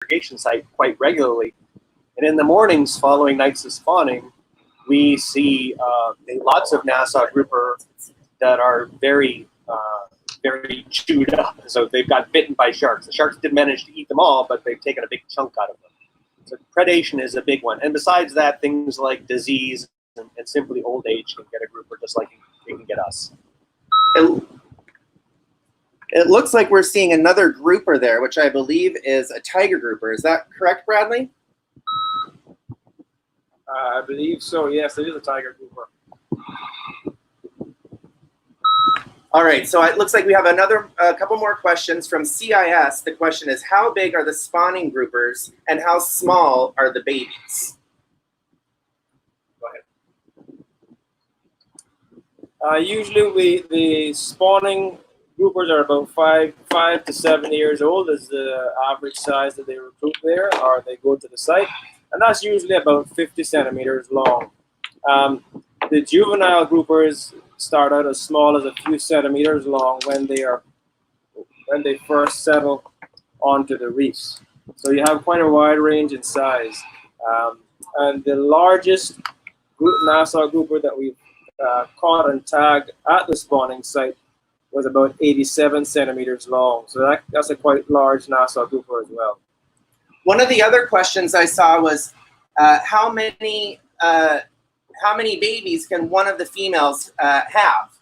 aggregation site quite regularly. And in the mornings following nights of spawning, we see lots of Nassau grouper that are very chewed up. So they've got bitten by sharks. The sharks didn't manage to eat them all, but they've taken a big chunk out of them. So predation is a big one. And besides that, things like disease and simply old age can get a grouper just like they can get us. It looks like we're seeing another grouper there, which I believe is a tiger grouper. Is that correct, Bradley? I believe so, yes, it is a tiger grouper. All right, so it looks like we have a couple more questions from CIS. The question is, how big are the spawning groupers and how small are the babies? Go ahead. Usually the spawning groupers are about 5 to 7 years old is the average size that they recruit there, or they go to the site. And that's usually about 50 centimeters long. The juvenile groupers start out as small as a few centimeters long when they first settle onto the reefs. So you have quite a wide range in size. And the largest Nassau grouper that we've caught and tagged at the spawning site was about 87 centimeters long. So that's a quite large Nassau grouper as well. One of the other questions I saw was how many babies can one of the females have?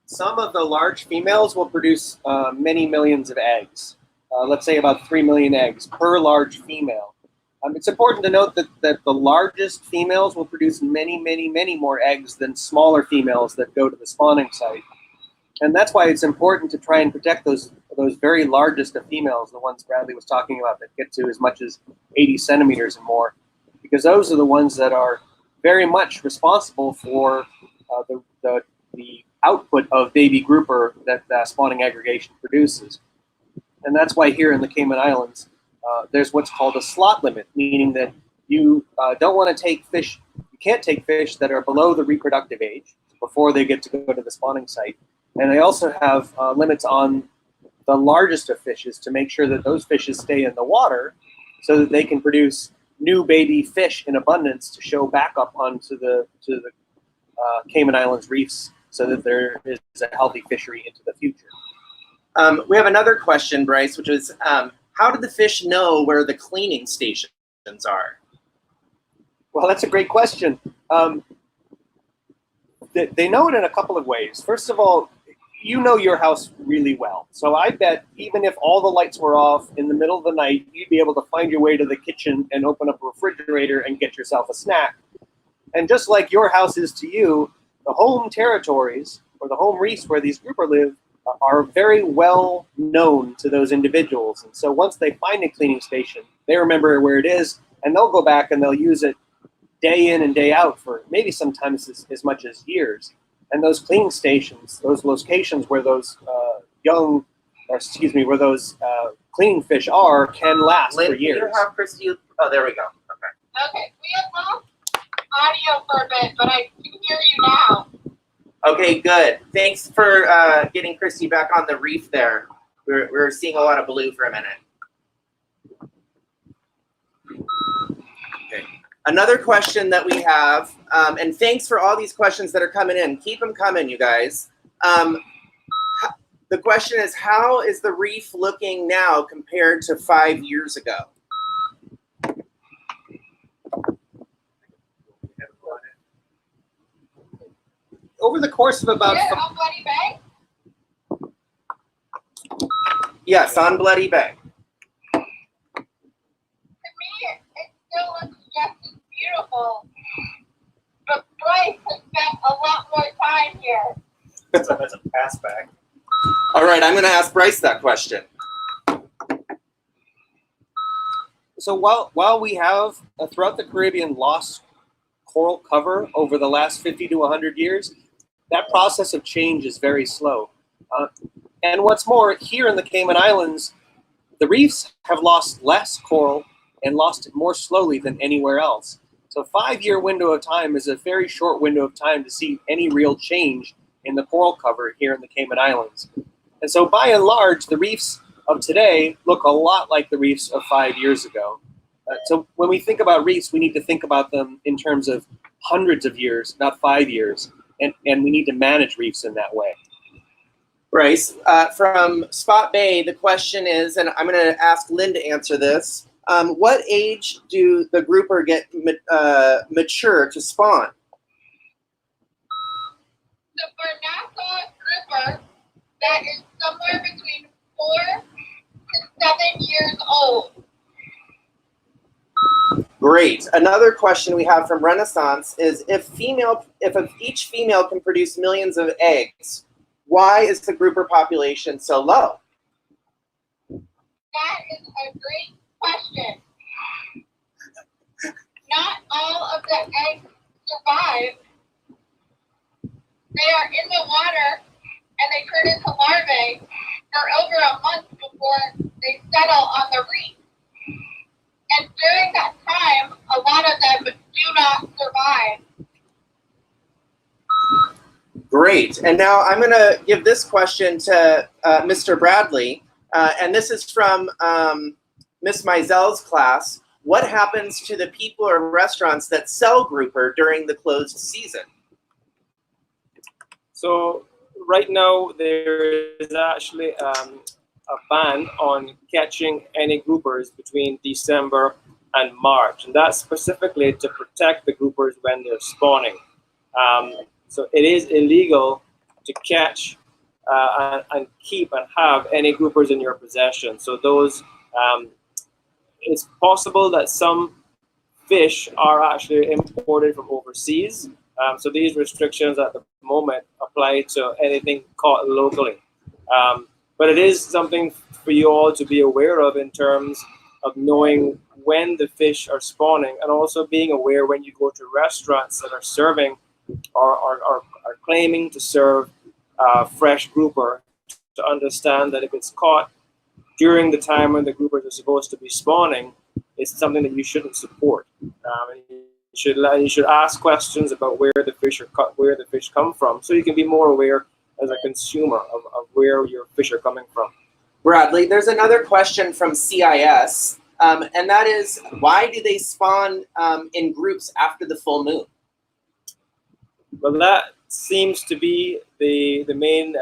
Some of the large females will produce many millions of eggs. Let's say about 3 million eggs per large female. It's important to note that the largest females will produce many, many, many more eggs than smaller females that go to the spawning site. And that's why it's important to try and protect those very largest of females, the ones Bradley was talking about that get to as much as 80 centimeters and more, because those are the ones that are very much responsible for the output of baby grouper that spawning aggregation produces. And that's why here in the Cayman Islands, there's what's called a slot limit, meaning that you don't want to take fish, you can't take fish that are below the reproductive age before they get to go to the spawning site. And they also have limits on the largest of fishes to make sure that those fishes stay in the water so that they can produce new baby fish in abundance to show back up onto the Cayman Islands reefs so that there is a healthy fishery into the future. We have another question, Brice, which is, how do the fish know where the cleaning stations are? Well, that's a great question. They know it in a couple of ways. First of all, you know your house really well. So I bet even if all the lights were off in the middle of the night, you'd be able to find your way to the kitchen and open up a refrigerator and get yourself a snack. And just like your house is to you, the home territories or the home reefs where these grouper live are very well known to those individuals. And so once they find a cleaning station, they remember where it is, and they'll go back and they'll use it day in and day out for maybe sometimes as much as years. And those cleaning stations, those locations where those where those cleaning fish are, can last Lynn, for years. Do you have Christy? Oh, there we go. Okay. Okay, we have lost audio for a bit, but I can hear you now. Okay, good. Thanks for getting Christy back on the reef there. We're seeing a lot of blue for a minute. Okay. Another question that we have, and thanks for all these questions that are coming in. Keep them coming, you guys. The question is, how is the reef looking now compared to 5 years ago? Over the course of about... On Bloody Bay? Yes, on Bloody Bay. To me, it still looks just as beautiful. But Brice has spent a lot more time here. That's a pass back. All right, I'm going to ask Brice that question. So while we have throughout the Caribbean lost coral cover over the last 50 to 100 years, that process of change is very slow. And what's more, here in the Cayman Islands, the reefs have lost less coral and lost it more slowly than anywhere else. So 5-year window of time is a very short window of time to see any real change in the coral cover here in the Cayman Islands. And so by and large, the reefs of today look a lot like the reefs of 5 years ago. So when we think about reefs, we need to think about them in terms of hundreds of years, not 5 years, and we need to manage reefs in that way. Brice, from Spot Bay, the question is, and I'm going to ask Lynn to answer this, what age do the grouper get mature to spawn? So for Nassau grouper, that is somewhere between 4 to 7 years old. Great. Another question we have from Renaissance is, if each female can produce millions of eggs, why is the grouper population so low? That is a great question. Not all of the eggs survive. They are in the water and they turn into larvae for over a month before they settle on the reef. And during that time, a lot of them do not survive. Great. And now I'm going to give this question to Mr. Bradley. And this is from Miss Meisel's class. What happens to the people or restaurants that sell grouper during the closed season? So right now there is actually a ban on catching any groupers between December and March, and that's specifically to protect the groupers when they're spawning. So it is illegal to catch and keep and have any groupers in your possession. So those, it's possible that some fish are actually imported from overseas. So these restrictions at the moment apply to anything caught locally. But it is something for you all to be aware of in terms of knowing when the fish are spawning, and also being aware when you go to restaurants that are serving or are claiming to serve fresh grouper, to understand that if it's caught during the time when the groupers are supposed to be spawning, it's something that you shouldn't support. You should ask questions about where the fish come from, so you can be more aware as a consumer of where your fish are coming from. Bradley, there's another question from CIS, and that is, why do they spawn in groups after the full moon? Well, that seems to be the main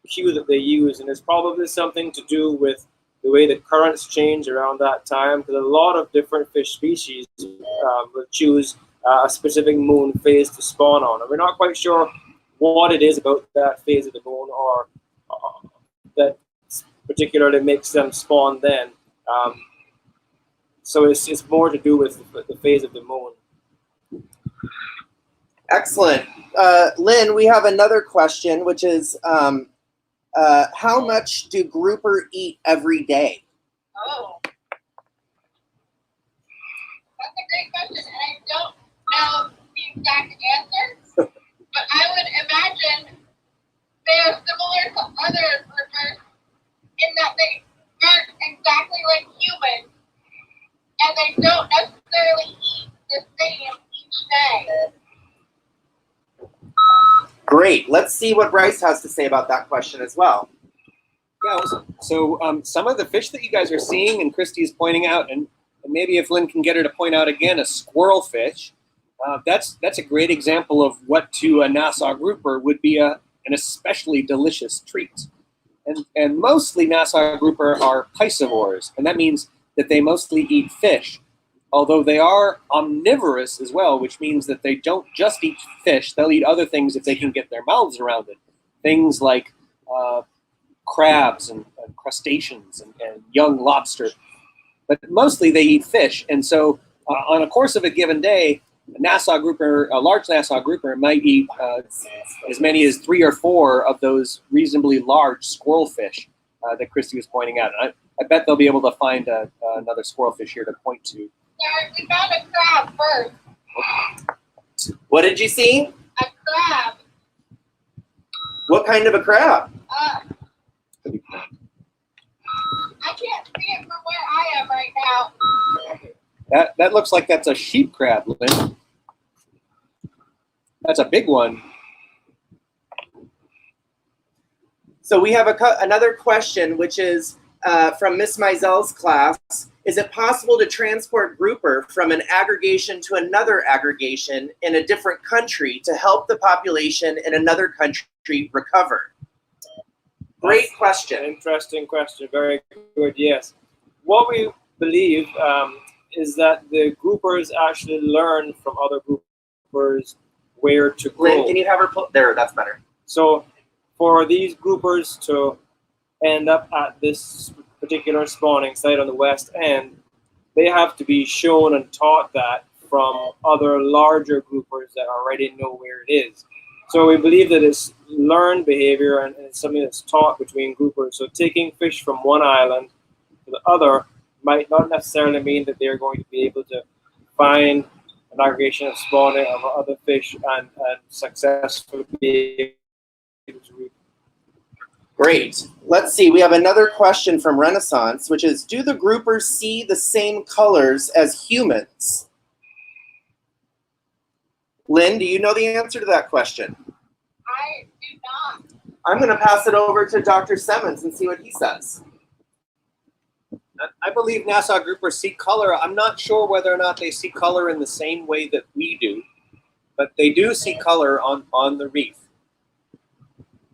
cue that they use, and it's probably something to do with the way the currents change around that time, because a lot of different fish species will choose a specific moon phase to spawn on, and we're not quite sure what it is about that phase of the moon or that particularly makes them spawn then. So it's more to do with the phase of the moon. Excellent. Lynn, we have another question, which is, how much do grouper eat every day? Oh. That's a great question, and I don't know the exact answer, but I would imagine they are similar to other groupers in that they aren't exactly like humans, and they don't necessarily eat the same each day. Great. Let's see what Brice has to say about that question as well. Yeah, so some of the fish that you guys are seeing, and Christy's pointing out, and maybe if Lynn can get her to point out again, a squirrel fish, that's a great example of what to a Nassau grouper would be an especially delicious treat. And mostly Nassau grouper are piscivores, and that means that they mostly eat fish, although they are omnivorous as well, which means that they don't just eat fish, they'll eat other things if they can get their mouths around it. Things like crabs and crustaceans and young lobster. But mostly they eat fish, and so on a course of a given day, a large Nassau grouper might eat as many as 3 or 4 of those reasonably large squirrel fish that Christy was pointing out. And I bet they'll be able to find another squirrel fish here to point to. Sorry, we found a crab first. What did you see? A crab. What kind of a crab? I can't see it from where I am right now. That looks like that's a sheep crab, Lynn. That's a big one. So we have another question, which is, from Miss Meisel's class, is it possible to transport grouper from an aggregation to another aggregation in a different country to help the population in another country recover? Great question. Interesting question. Very good. Yes. What we believe is that the groupers actually learn from other groupers where to go. Lynn, can you have her there? That's better. So for these groupers to end up at this particular spawning site on the west end, they have to be shown and taught that from other larger groupers that already know where it is. So we believe that it's learned behavior and it's something that's taught between groupers. So taking fish from one island to the other might not necessarily mean that they're going to be able to find an aggregation of spawning of other fish and successfully be able to reap. Great. Let's see. We have another question from Renaissance, which is, do the groupers see the same colors as humans? Lynn, do you know the answer to that question? I do not. I'm going to pass it over to Dr. Semmens and see what he says. I believe Nassau groupers see color. I'm not sure whether or not they see color in the same way that we do, but they do see color on the reef.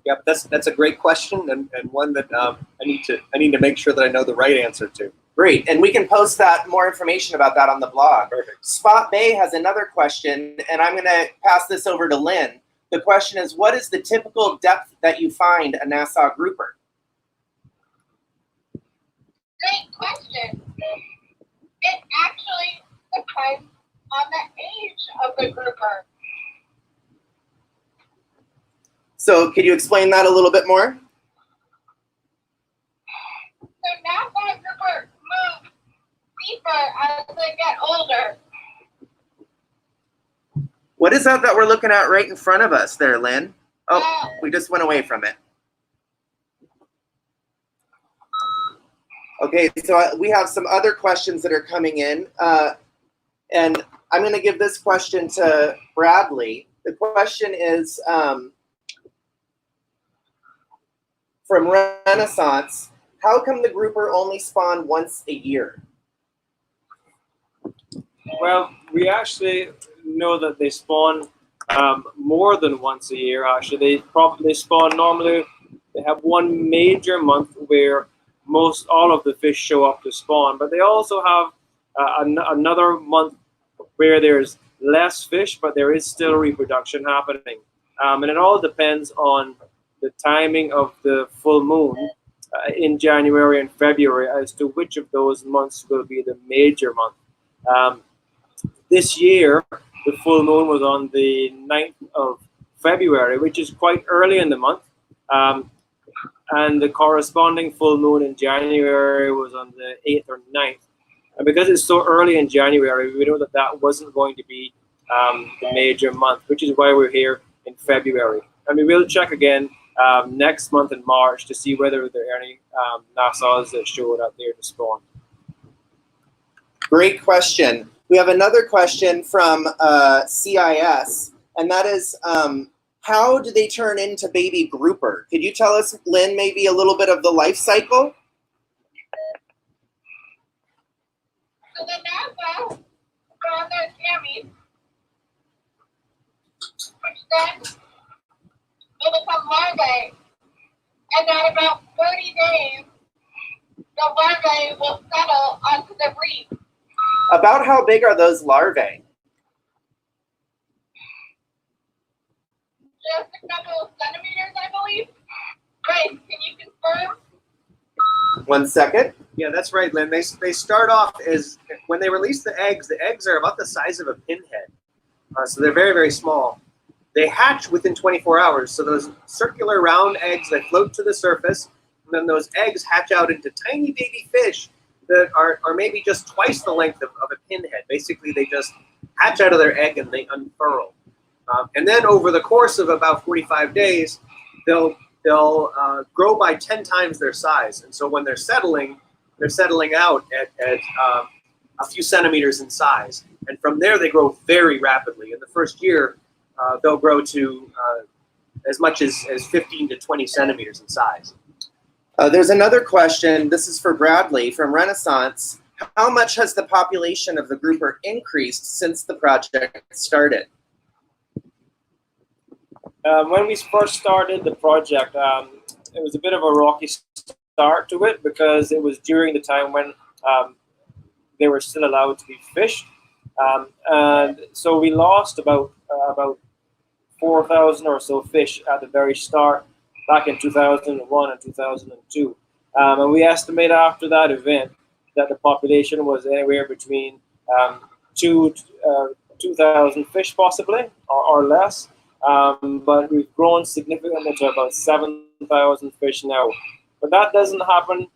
Yep, that's a great question and one that I need to make sure that I know the right answer to. Great, and we can post that more information about that on the blog. Perfect. Spot Bay has another question, and I'm going to pass this over to Lynn. The question is, what is the typical depth that you find a Nassau grouper? Great question. It actually depends on the age of the grouper. So could you explain that a little bit more? So Nassau grouper move deeper as they get older. What is that we're looking at right in front of us there, Lynn? Oh, we just went away from it. Okay, so we have some other questions that are coming in. And I'm going to give this question to Bradley. The question is from Renaissance. How come the grouper only spawn once a year? Well, we actually know that they spawn more than once a year. Actually, they spawn normally. They have one major month where most all of the fish show up to spawn, but they also have another month where there's less fish, but there is still reproduction happening. And it all depends on the timing of the full moon in January and February as to which of those months will be the major month. This year, the full moon was on the 9th of February, which is quite early in the month. And the corresponding full moon in January was on the 8th or 9th. And because it's so early in January, we know that that wasn't going to be the major month, which is why we're here in February. And we will check again next month in March to see whether there are any Nassaus that showed up there to spawn. Great question. We have another question from CIS, and that is, how do they turn into baby grouper? Could you tell us, Lynn, maybe a little bit of the life cycle? So the Nassau spawn their gametes, which then will become larvae. And at about 30 days, the larvae will settle onto the reef. About how big are those larvae? Just a couple of centimeters, I believe. Grace, can you confirm? 1 second. Yeah, that's right, Lynn. They start off as, when they release the eggs are about the size of a pinhead. So they're very, very small. They hatch within 24 hours. So those circular round eggs, they float to the surface, and then those eggs hatch out into tiny baby fish that are maybe just twice the length of a pinhead. Basically, they just hatch out of their egg and they unfurl. And then over the course of about 45 days, they'll grow by 10 times their size. And so when they're settling out at a few centimeters in size. And from there, they grow very rapidly. In the first year, they'll grow to as much as 15 to 20 centimeters in size. There's another question. This is for Bradley from Renaissance. How much has the population of the grouper increased since the project started? When we first started the project, it was a bit of a rocky start to it because it was during the time when they were still allowed to be fished. And so we lost about 4,000 or so fish at the very start back in 2001 and 2002. And we estimate after that event that the population was anywhere between 2,000 fish possibly or less. But we've grown significantly to about 7,000 fish now. But that doesn't happen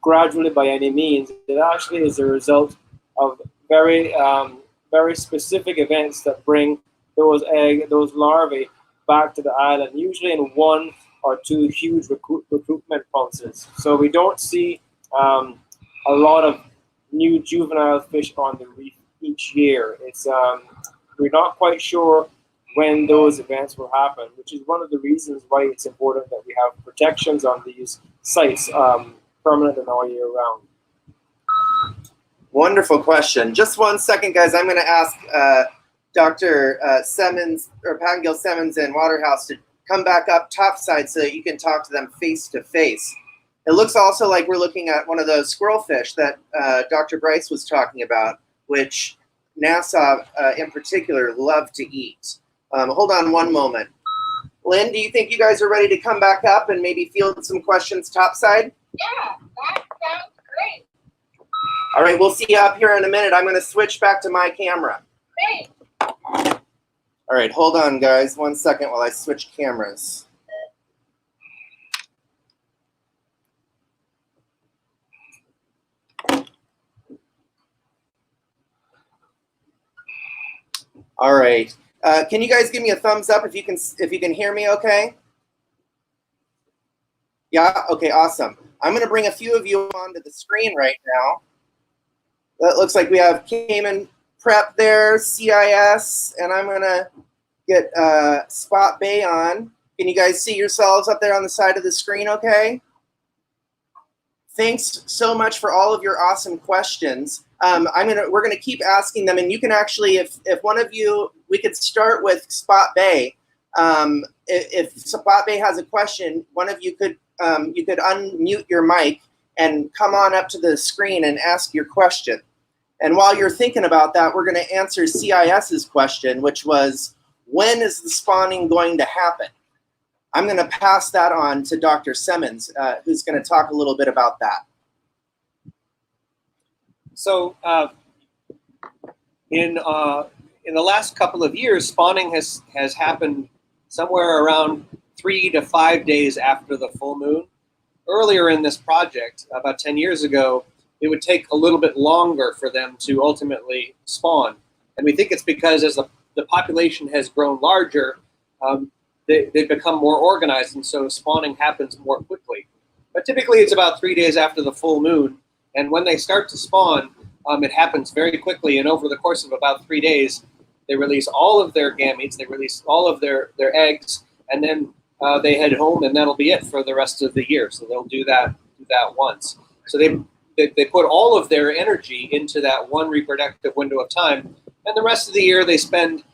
gradually by any means. It actually is a result of very specific events that bring those larvae back to the island, usually in 1 or 2 huge recruitment pulses. So we don't see a lot of new juvenile fish on the reef each year. It's we're not quite sure when those events will happen, which is one of the reasons why it's important that we have protections on these sites permanent and all year round. Wonderful question. Just 1 second, guys. I'm going to ask Dr. Semmens or Pattengill-Semmens and Waterhouse to come back up topside so that you can talk to them face to face. It looks also like we're looking at one of those squirrelfish that Dr. Brice was talking about, which Nassau in particular love to eat. Hold on 1 moment. Lynn, do you think you guys are ready to come back up and maybe field some questions topside? Yeah, that sounds great. All right, we'll see you up here in a minute. I'm going to switch back to my camera. Great. All right, hold on, guys. 1 second while I switch cameras. All right. Can you guys give me a thumbs up if you can hear me okay? Yeah? Okay, awesome. I'm going to bring a few of you onto the screen right now. That looks like we have Cayman Prep there, CIS, and I'm going to get Spot Bay on. Can you guys see yourselves up there on the side of the screen okay? Thanks so much for all of your awesome questions. We're gonna keep asking them, and you can actually, if one of you, we could start with Spot Bay. If Spot Bay has a question, one of you could unmute your mic and come on up to the screen and ask your question. And while you're thinking about that, we're gonna answer CIS's question, which was, when is the spawning going to happen? I'm going to pass that on to Dr. Semmens, who's going to talk a little bit about that. So in the last couple of years, spawning has happened somewhere around 3 to 5 days after the full moon. Earlier in this project, about 10 years ago, it would take a little bit longer for them to ultimately spawn. And we think it's because as the population has grown larger, they've become more organized, and so spawning happens more quickly. But typically it's about 3 days after the full moon, and when they start to spawn, it happens very quickly, and over the course of about 3 days, they release all of their gametes, they release all of their eggs, and then they head home, and that'll be it for the rest of the year. So they'll do that once. So they put all of their energy into that one reproductive window of time, and the rest of the year they spend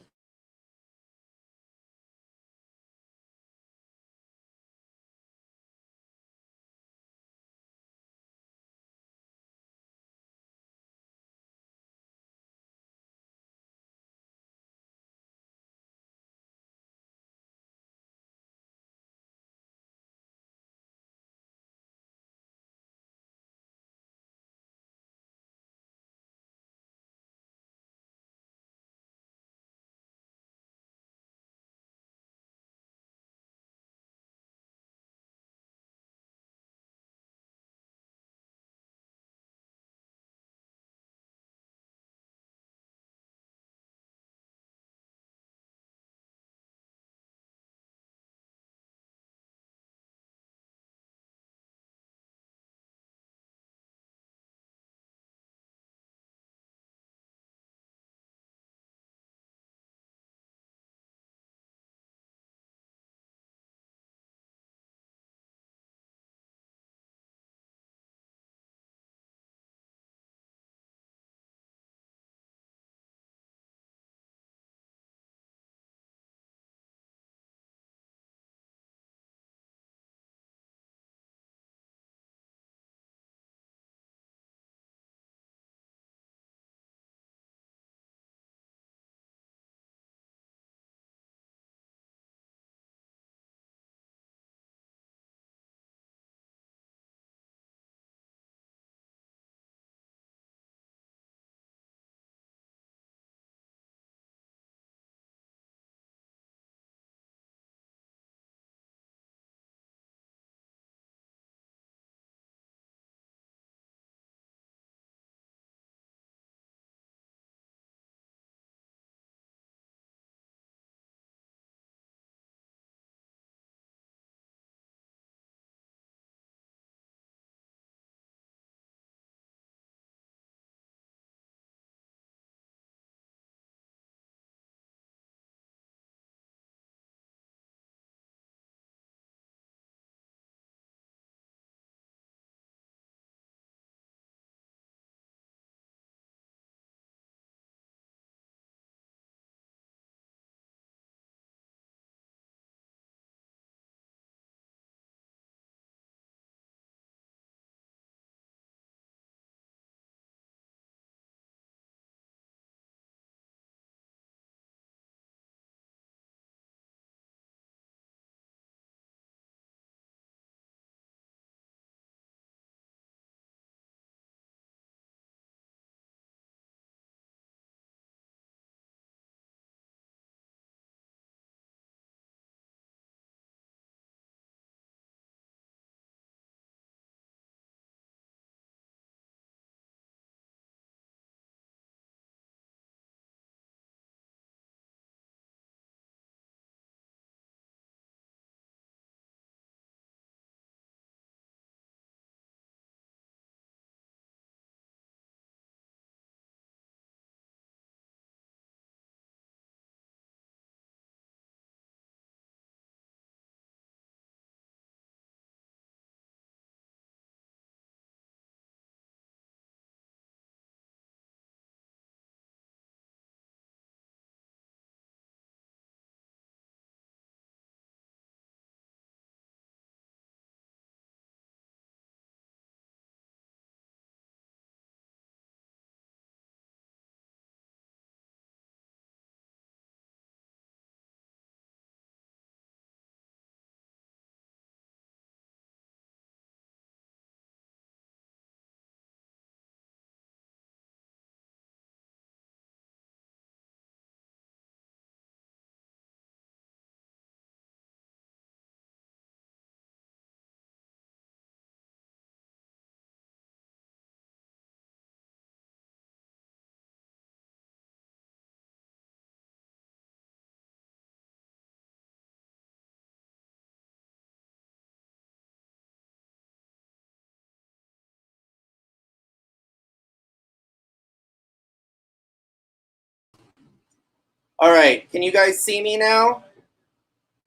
All right, can you guys see me now?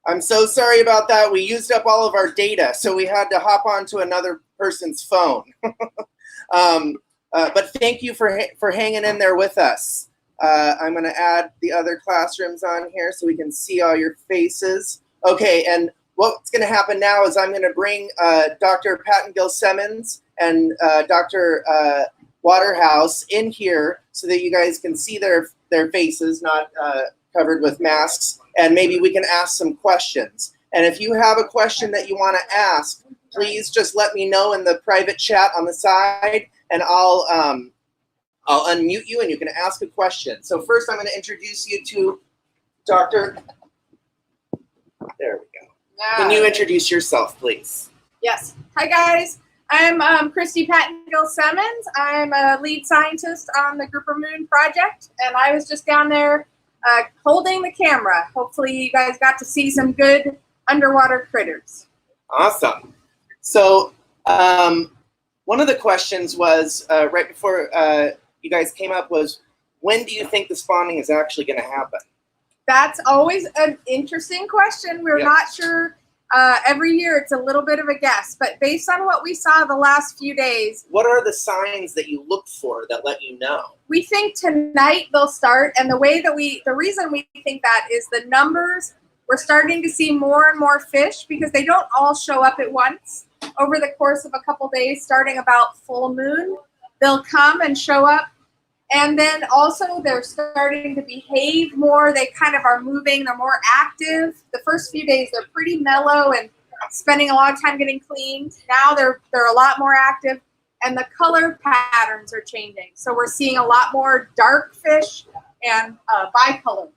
I'm so sorry about that. We used up all of our data, so we had to hop onto another person's phone. But thank you for hanging in there with us. I'm going to add the other classrooms on here so we can see all your faces. Okay, and what's going to happen now is I'm going to bring Dr. Pattengill-Semmens and Dr. Waterhouse in here so that you guys can see their faces, not covered with masks, and maybe we can ask some questions. And if you have a question that you want to ask, please just let me know in the private chat on the side, and I'll unmute you and you can ask a question. So first I'm going to introduce you to Dr. There we go. Can you introduce yourself, please? Yes. Hi, guys. I'm Christy Pattengill-Semmens. I'm a lead scientist on the Grouper Moon project, and I was just down there holding the camera. Hopefully you guys got to see some good underwater critters. Awesome. So one of the questions was right before you guys came up was, when do you think the spawning is actually going to happen? That's always an interesting question. We're not sure. Every year it's a little bit of a guess, but based on what we saw the last few days. What are the signs that you look for that let you know? We think tonight they'll start, and the reason we think that is the numbers. We're starting to see more and more fish because they don't all show up at once. Over the course of a couple days, starting about full moon, they'll come and show up. And then also they're starting to behave more. They kind of are moving. They're more active. The first few days they're pretty mellow and spending a lot of time getting cleaned. Now they're a lot more active, and the color patterns are changing. So we're seeing a lot more dark fish and bicolor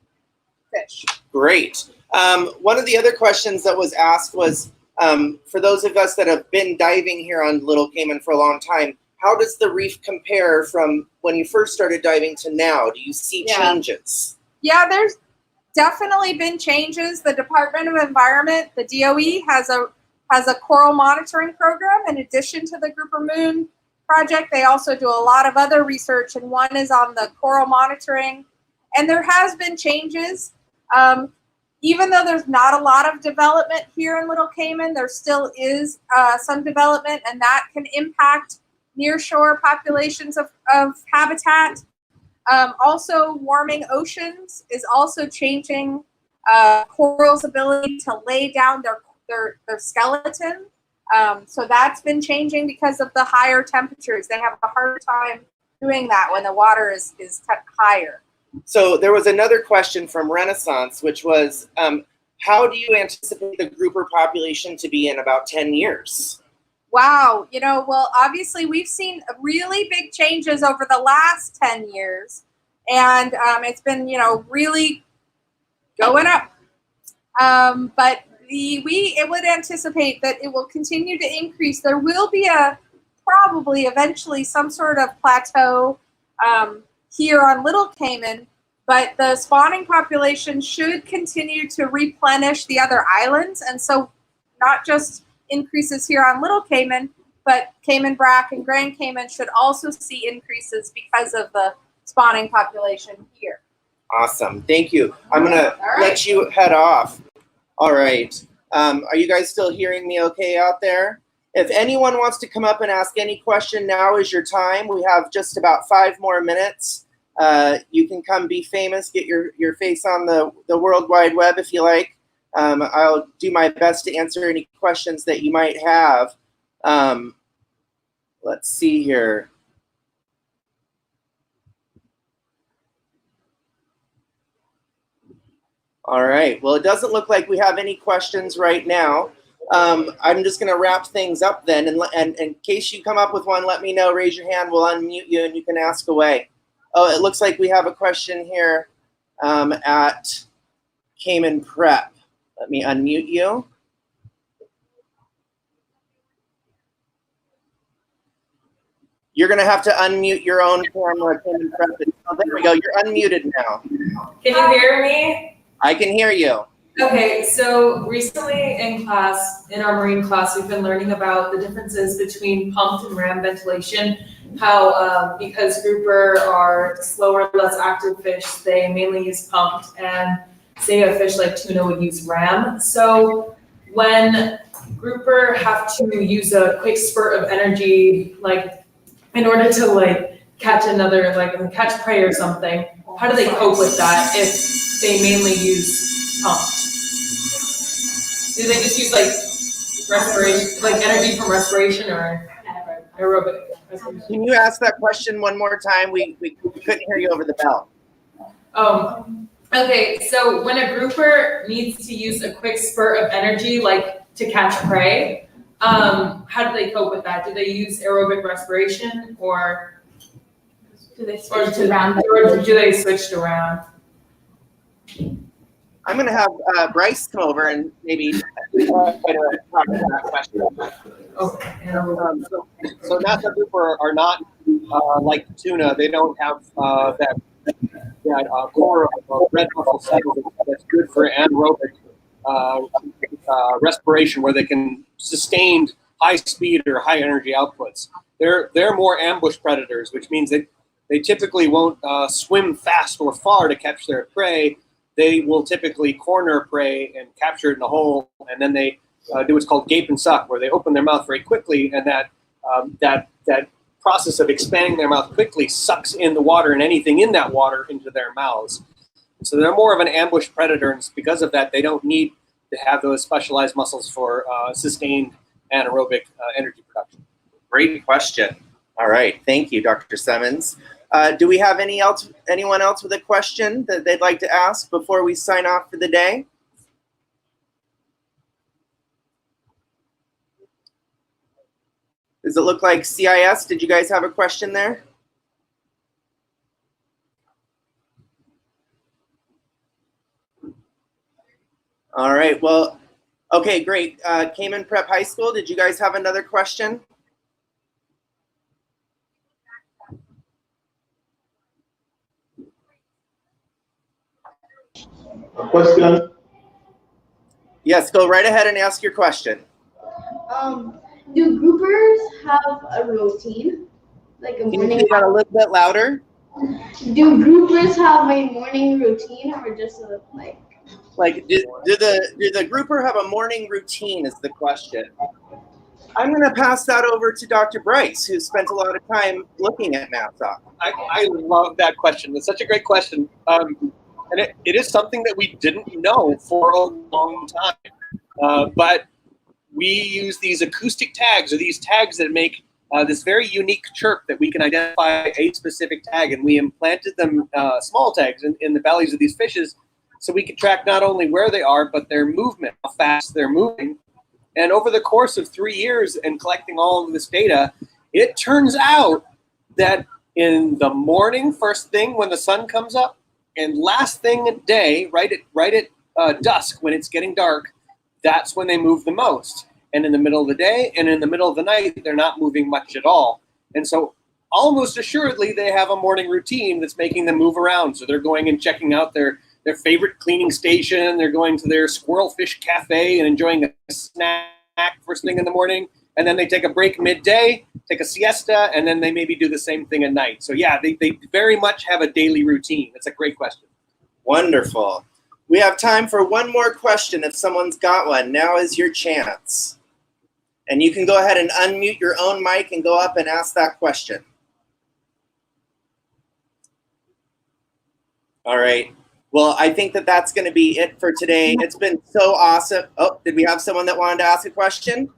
fish. Great. One of the other questions that was asked was, for those of us that have been diving here on Little Cayman for a long time, how does the reef compare from when you first started diving to now? Do you see changes? Yeah, there's definitely been changes. The Department of Environment, the DOE, has a coral monitoring program in addition to the Grouper Moon project. They also do a lot of other research, and one is on the coral monitoring. And there has been changes. Even though there's not a lot of development here in Little Cayman, there still is some development, and that can impact nearshore populations of habitat. Also, warming oceans is also changing corals' ability to lay down their skeleton. So that's been changing because of the higher temperatures. They have a harder time doing that when the water is higher. So there was another question from Renaissance, which was, how do you anticipate the grouper population to be in about 10 years? Wow, well, obviously we've seen really big changes over the last 10 years, and it's been, really going up. But it would anticipate that it will continue to increase. There will be probably eventually some sort of plateau here on Little Cayman, but the spawning population should continue to replenish the other islands, and so not just increases here on Little Cayman, but Cayman Brac and Grand Cayman should also see increases because of the spawning population here. Awesome, thank you. I'm gonna let you head off. All right, are you guys still hearing me okay out there? If anyone wants to come up and ask any question, now is your time. We have just about 5 more minutes. You can come be famous, get your face on the World Wide Web if you like. I'll do my best to answer any questions that you might have. Let's see here. All right, well, it doesn't look like we have any questions right now. I'm just going to wrap things up then, and in case you come up with one, let me know, raise your hand, we'll unmute you and you can ask away. Oh, it looks like we have a question here at Cayman Prep. Let me unmute you. You're going to have to unmute your own camera. Cayman Prep. Oh, there we go. You're unmuted now. Can you hear me? I can hear you. Okay, so recently in class, in our marine class, we've been learning about the differences between pumped and ram ventilation how because grouper are slower, less active fish, they mainly use pumped, and say a fish like tuna would use ram. So when grouper have to use a quick spurt of energy, like in order to like catch another, like catch prey or something, how do they cope with that if they mainly use pumped? Do they just use like respiration, like energy from respiration, or aerobic respiration? Can you ask that question one more time? We couldn't hear you over the bell. Okay, so when a grouper needs to use a quick spurt of energy, like to catch prey, how do they cope with that? Do they use aerobic respiration, or Do they switch to round? or do they switch to round? I'm going to have Brice come over and maybe talk to that question. Okay. So Nassau grouper are not like tuna. They don't have that core of red muscle cells that's good for anaerobic respiration, where they can sustain high speed or high energy outputs. They're more ambush predators, which means they typically won't swim fast or far to catch their prey. They will typically corner prey and capture it in a hole, and then they do what's called gape and suck, where they open their mouth very quickly, and that process of expanding their mouth quickly sucks in the water and anything in that water into their mouths. So they're more of an ambush predator, and because of that, they don't need to have those specialized muscles for sustained anaerobic energy production. Great question. All right, thank you, Dr. Semmens. Do we have anyone else with a question that they'd like to ask before we sign off for the day? Does it look like CIS? Did you guys have a question there? All right, well, okay, great. Cayman Prep High School, did you guys have another question? A question? Yes, go right ahead and ask your question. Do groupers have a routine? Like a Can you morning? say that a little bit louder? Do groupers have a morning routine or just a Like, do the grouper have a morning routine is the question. I'm going to pass that over to Dr. Brice, who spent a lot of time looking at Nassau. I love that question. It's such a great question. And it is something that we didn't know for a long time. But we use these acoustic tags, or these tags that make this very unique chirp that we can identify a specific tag. And we implanted them, small tags, in the bellies of these fishes, so we can track not only where they are, but their movement, how fast they're moving. And over the course of 3 years and collecting all of this data, it turns out that in the morning, first thing when the sun comes up, and last thing at day, right at dusk when it's getting dark, that's when they move the most. And in the middle of the day and in the middle of the night, they're not moving much at all. And so almost assuredly, they have a morning routine that's making them move around. So they're going and checking out their favorite cleaning station. They're going to their squirrel fish cafe and enjoying a snack first thing in the morning. And then they take a break midday, take a siesta, and then they maybe do the same thing at night. So yeah, they very much have a daily routine. That's a great question. Wonderful. We have time for one more question. If someone's got one, now is your chance. And you can go ahead and unmute your own mic and go up and ask that question. All right. Well, I think that that's going to be it for today. It's been so awesome. Oh, did we have someone that wanted to ask a question?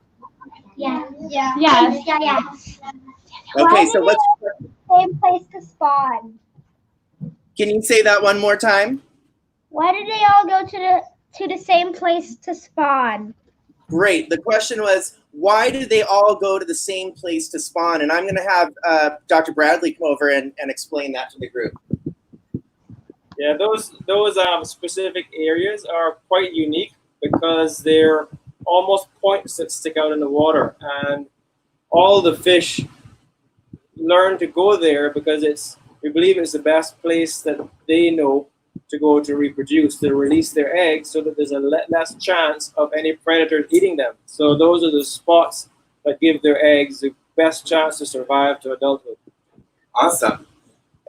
Yeah. Yes. Okay, so let's. Same place to spawn. Can you say that one more time? Why did they all go to the same place to spawn? Great. The question was, why do they all go to the same place to spawn? And I'm going to have Dr. Bradley come over and explain that to the group. Yeah, those specific areas are quite unique because they're almost points that stick out in the water, and all the fish learn to go there because we believe it's the best place that they know to go to reproduce, to release their eggs, so that there's a less chance of any predator eating them. So those are the spots that give their eggs the best chance to survive to adulthood. Awesome.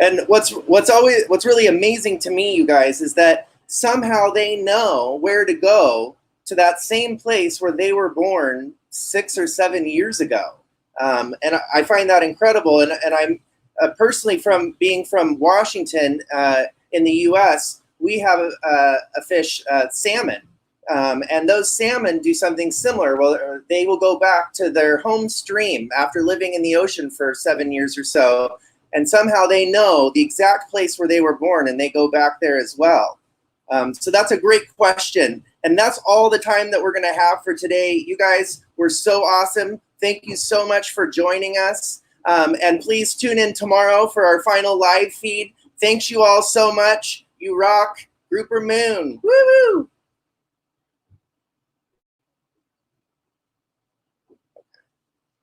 And what's really amazing to me, you guys, is that somehow they know where to go to that same place where they were born 6 or 7 years ago. And I find that incredible. And I'm personally, from being from Washington in the U.S., we have a fish, salmon. And those salmon do something similar. Well, they will go back to their home stream after living in the ocean for 7 years or so. And somehow they know the exact place where they were born, and they go back there as well. So that's a great question. And that's all the time that we're going to have for today. You guys were so awesome. Thank you so much for joining us. And please tune in tomorrow for our final live feed. Thanks you all so much. You rock. Grouper Moon. Woo-woo!